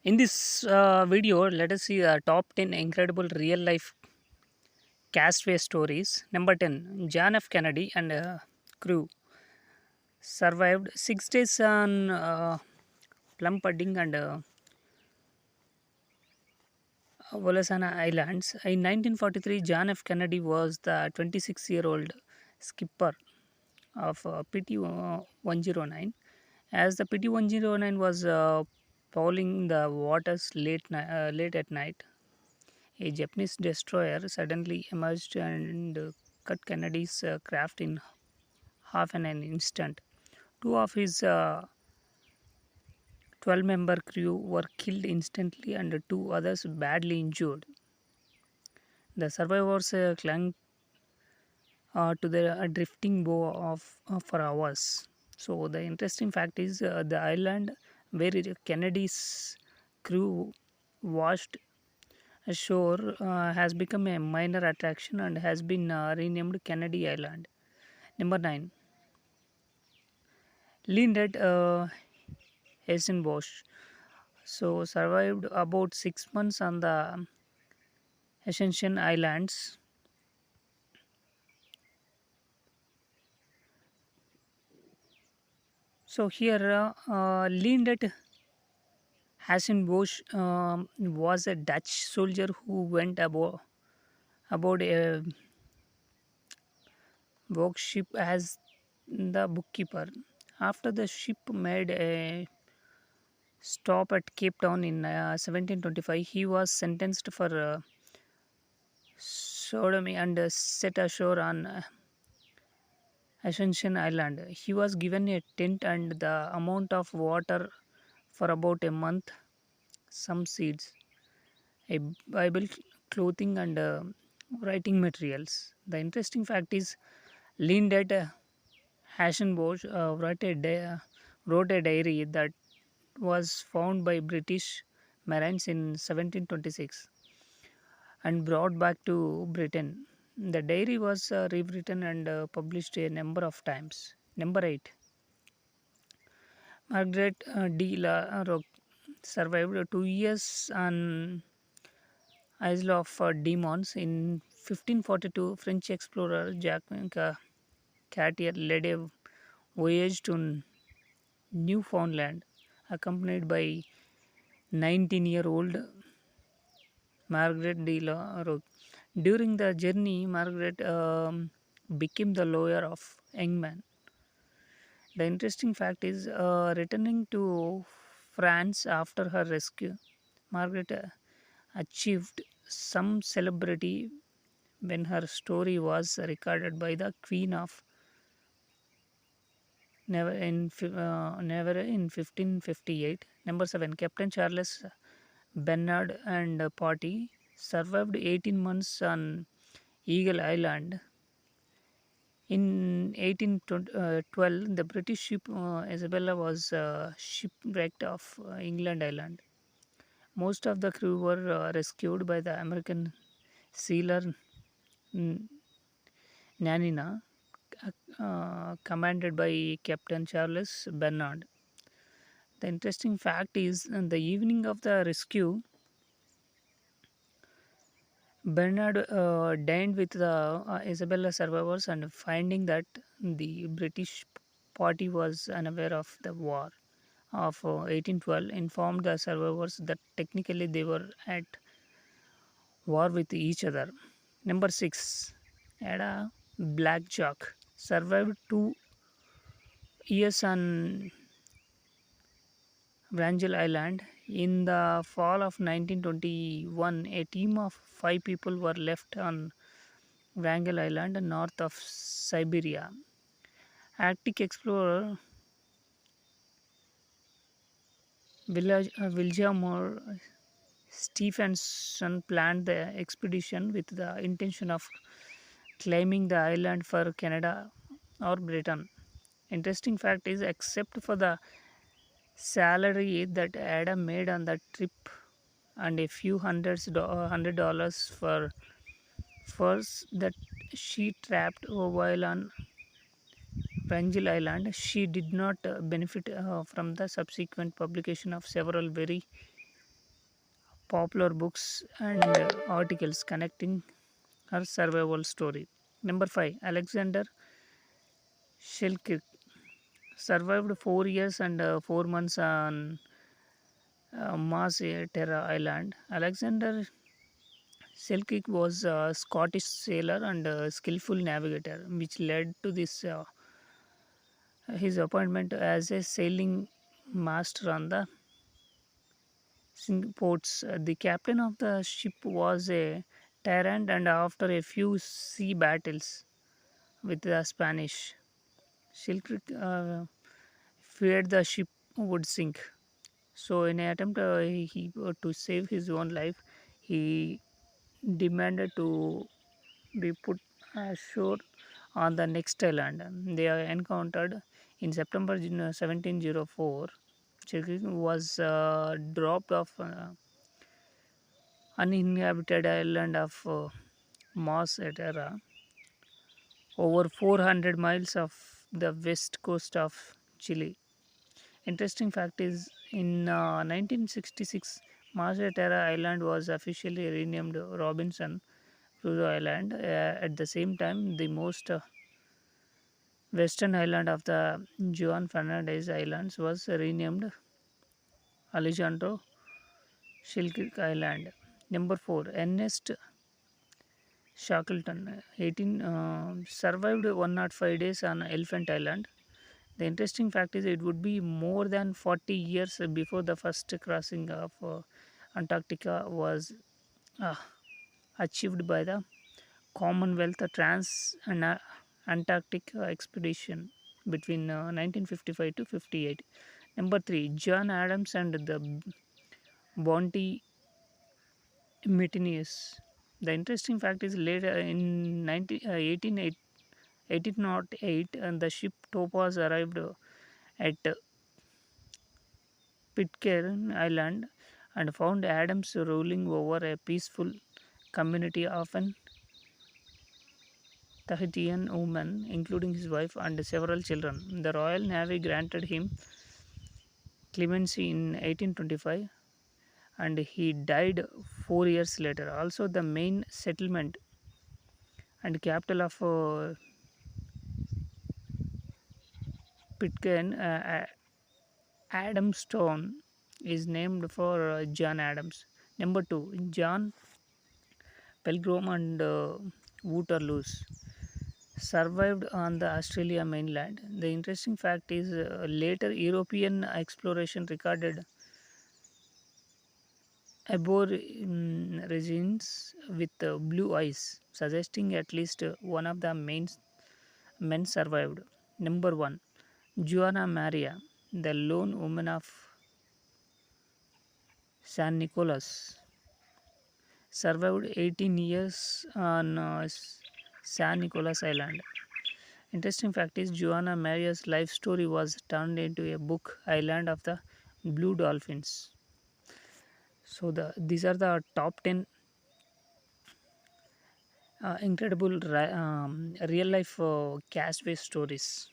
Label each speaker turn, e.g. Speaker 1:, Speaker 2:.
Speaker 1: In this video, let us see the top 10 incredible real life Castaway stories. Number 10, John F. Kennedy and crew survived 6 days on plum pudding and Volasana Islands. In 1943, John F. Kennedy was the 26-year-old skipper of PT 109. As the PT 109 was prowling the waters late at night, a Japanese destroyer suddenly emerged and cut Kennedy's craft in half in an instant. Two of his 12-member crew were killed instantly and two others badly injured. The survivors clung to their drifting bow for hours. So the interesting fact is the island where Kennedy's crew washed ashore has become a minor attraction and has been renamed Kennedy Island. Number 9. Lindred Bosch. So survived about 6 months on the Ascension Islands. So here Lindred Bosch was a Dutch soldier who went aboard a workship as the bookkeeper. After the ship made a stop at Cape Town in 1725, he was sentenced for sodomy and set ashore on Ascension Island. He was given a tent and the amount of water for about a month, some seeds, a Bible, clothing, and writing materials. The interesting fact is, Linded Hassenbosch wrote a diary that was found by British Marines in 1726 and brought back to Britain. The diary was rewritten and published a number of times. Number 8. Margaret de la Roque survived 2 years on Isle of Demons. In 1542, French explorer Jacques Cartier led a voyage to Newfoundland, accompanied by 19-year-old Margaret de la Roque. During the journey, Margaret became the lawyer of young man. The interesting fact is, returning to France after her rescue, Margaret achieved some celebrity when her story was recorded by the Queen of Never in 1558. Number 7. Captain Charles Bernard and party survived 18 months on Eagle Island. In 1812, the British ship Isabella was shipwrecked off England Island. Most of the crew were rescued by the American sealer N- Nanina, commanded by Captain Charles Bernard. The interesting fact is, on the evening of the rescue, Bernard dined with the Isabella survivors and finding that the British party was unaware of the war of 1812, informed the survivors that technically they were at war with each other. Number 6. Ada Blackjack survived 2 years on Wrangel Island. In the fall of 1921, a team of 5 people were left on Wrangel Island, north of Siberia. Arctic explorer Viljamur Stephenson planned the expedition with the intention of claiming the island for Canada or Britain. Interesting fact is, except for the salary that Adam made on the trip and a few $100 for furs that she trapped while on Wrangel Island, she did not benefit from the subsequent publication of several very popular books and articles connecting her survival story. Number 5. Alexander Shellkirk survived 4 years and 4 months on Mars Terra Island. Alexander Selkirk was a Scottish sailor and a skillful navigator, which led to this his appointment as a sailing master on the ports. The captain of the ship was a tyrant, and after a few sea battles with the Spanish, Selkirk feared the ship would sink. So, in an attempt to save his own life, he demanded to be put ashore on the next island. They are encountered in September 1704. Chilkik was dropped off uninhabited island of Moss et Era, over 400 miles of the west coast of Chile. Interesting fact is in 1966, Mars et Era Island was officially renamed Robinson Crusoe Island. At the same time, the most western island of the Juan Fernandez Islands was renamed Alejandro Shilkirk Island. Number 4. Ernest Shackleton 18 survived 105 days on Elephant Island. The interesting fact is it would be more than 40 years before the first crossing of Antarctica was uh, achieved by the Commonwealth Trans Antarctic Expedition between 1955 to 58. Number 3. John Adams and the Bounty Mutineers. The interesting fact is later in 1808 and the ship Topaz arrived at Pitcairn Island and found Adams ruling over a peaceful community of an Tahitian woman, including his wife and several children. The Royal Navy granted him clemency in 1825 and he died 4 years later. Also, the main settlement and capital of Pitcairn, Adamstown, is named for John Adams. Number 2. John Pilgrim and Waterloo survived on the Australia mainland. The interesting fact is later European exploration recorded aborigines with blue eyes, suggesting at least one of the main men survived. Number 1. Juana Maria, the lone woman of San Nicolas, survived 18 years on San Nicolas Island. Interesting fact is Juana Maria's life story was turned into a book, Island of the Blue Dolphins. So these are the top 10 incredible real life castaway stories.